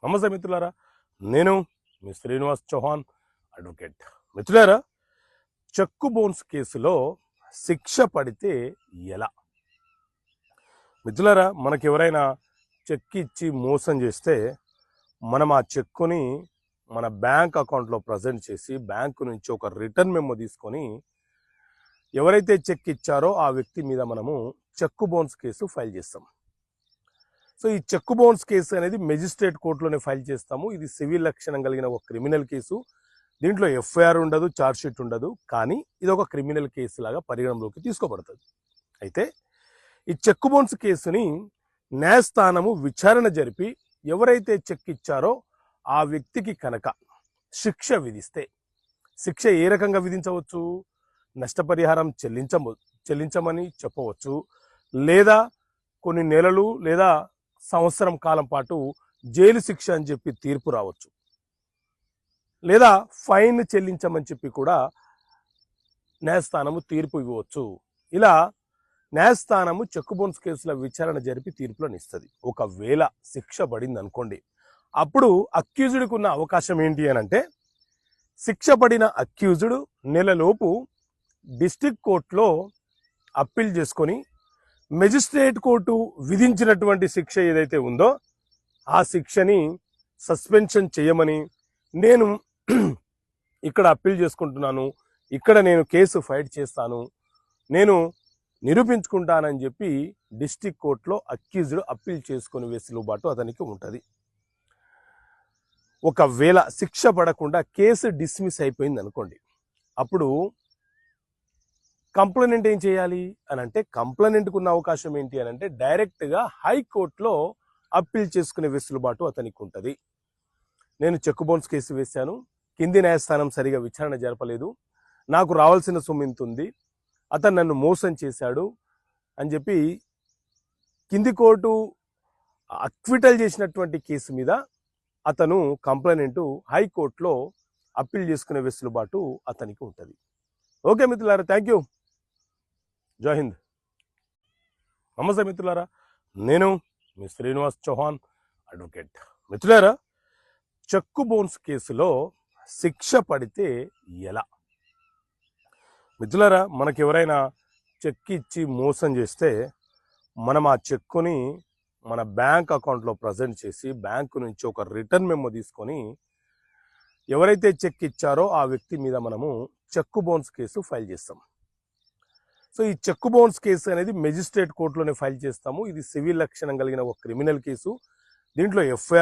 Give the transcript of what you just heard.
నమస్తే మిత్రులారా, నేను మీ శ్రీనివాస్ చౌహాన్ అడ్వకేట్. మిత్రులారా, చెక్కు బౌన్స్ కేసులో శిక్ష పడితే ఎలా? మిత్రులారా, మనకెవరైనా చెక్ ఇచ్చి మోసం చేస్తే మనం ఆ చెక్కుని మన బ్యాంక్ అకౌంట్లో ప్రజెంట్ చేసి బ్యాంకు నుంచి ఒక రిటర్న్ మెమో తీసుకొని ఎవరైతే చెక్ ఇచ్చారో ఆ వ్యక్తి మీద మనము చెక్కు బౌన్స్ కేసు ఫైల్ చేస్తాం. సో ఈ చెక్కు బౌన్స్ కేసు అనేది మెజిస్ట్రేట్ కోర్టులోనే ఫైల్ చేస్తాము. ఇది సివిల్ లక్షణం కలిగిన ఒక క్రిమినల్ కేసు. దీంట్లో ఎఫ్ఐఆర్ ఉండదు, ఛార్జ్షీట్ ఉండదు, కానీ ఇది ఒక క్రిమినల్ కేసు లాగా పరిగణలోకి తీసుకోబడుతుంది. అయితే ఈ చెక్కు బౌన్స్ కేసుని న్యాయస్థానము విచారణ జరిపి ఎవరైతే చెక్ ఇచ్చారో ఆ వ్యక్తికి కనుక శిక్ష విధిస్తే, శిక్ష ఏ రకంగా విధించవచ్చు? నష్టపరిహారం చెల్లించమని చెప్పవచ్చు, లేదా కొన్ని నెలలు లేదా సంవత్సరం కాలం పాటు జైలు శిక్ష అని చెప్పి తీర్పు రావచ్చు, లేదా ఫైన్ చెల్లించమని చెప్పి కూడా న్యాయస్థానము తీర్పు ఇవ్వవచ్చు. ఇలా న్యాయస్థానము చెక్కు బౌన్స్ కేసుల విచారణ జరిపి తీర్పులను ఇస్తుంది. ఒకవేళ శిక్ష పడింది అనుకోండి, అప్పుడు అక్యూజ్డ్కి ఉన్న అవకాశం ఏంటి అని అంటే, శిక్ష పడిన అక్యూజ్డ్ నెలలోపు డిస్ట్రిక్ట్ కోర్టులో అప్పీల్ చేసుకొని మెజిస్ట్రేట్ కోర్టు విధించినటువంటి శిక్ష ఏదైతే ఉందో ఆ శిక్షని సస్పెన్షన్ చేయమని, నేను ఇక్కడ అప్పీల్ చేసుకుంటున్నాను, ఇక్కడ నేను కేసు ఫైట్ చేస్తాను, నేను నిరూపించుకుంటానని చెప్పి డిస్ట్రిక్ట్ కోర్టులో అక్యూజ్డ్ అప్పీల్ చేసుకుని వెసులుబాటు అతనికి ఉంటుంది. ఒకవేళ శిక్ష పడకుండా కేసు డిస్మిస్ అయిపోయింది అనుకోండి, అప్పుడు కంప్లైనెంట్ ఏం చేయాలి అని అంటే, కంప్లైనెంట్కు ఉన్న అవకాశం ఏంటి అని అంటే డైరెక్ట్గా హైకోర్టులో అప్పీల్ చేసుకునే వెసులుబాటు అతనికి ఉంటుంది. నేను చెక్కు బౌన్స్ కేసు వేశాను, కింది న్యాయస్థానం సరిగా విచారణ జరపలేదు, నాకు రావాల్సిన సొమ్ము ఇంత ఉంది, అతను నన్ను మోసం చేశాడు అని చెప్పి కింది కోర్టు అక్విటల్ చేసినటువంటి కేసు మీద అతను కంప్లైనెంట్ హైకోర్టులో అప్పీల్ చేసుకునే వెసులుబాటు అతనికి ఉంటుంది. ఓకే మిత్రులారా, థ్యాంక్ యూ. జై హింద్. నమస్తే మిత్రులారా, నేను మీ శ్రీనివాస్ చౌహాన్ అడ్వకేట్. మిత్రులారా, చెక్కు బౌన్స్ కేసులో శిక్ష పడితే ఎలా? మిత్రులారా, మనకెవరైనా చెక్ ఇచ్చి మోసం చేస్తే మనం ఆ చెక్కుని మన బ్యాంక్ అకౌంట్లో ప్రజెంట్ చేసి బ్యాంకు నుంచి ఒక రిటర్న్ మెమో తీసుకొని ఎవరైతే చెక్ ఇచ్చారో ఆ వ్యక్తి మీద మనము చెక్కు బౌన్స్ కేసు ఫైల్ చేస్తాం. సో ఈ చెక్కు బౌన్స్ కేసు అనేది మెజిస్ట్రేట్ కోర్టులోనే ఫైల్ చేస్తాము. ఇది సివిల్ లక్షణం కలిగిన ఒక క్రిమినల్ కేసు. దీంట్లో ఎఫ్ఐఆర్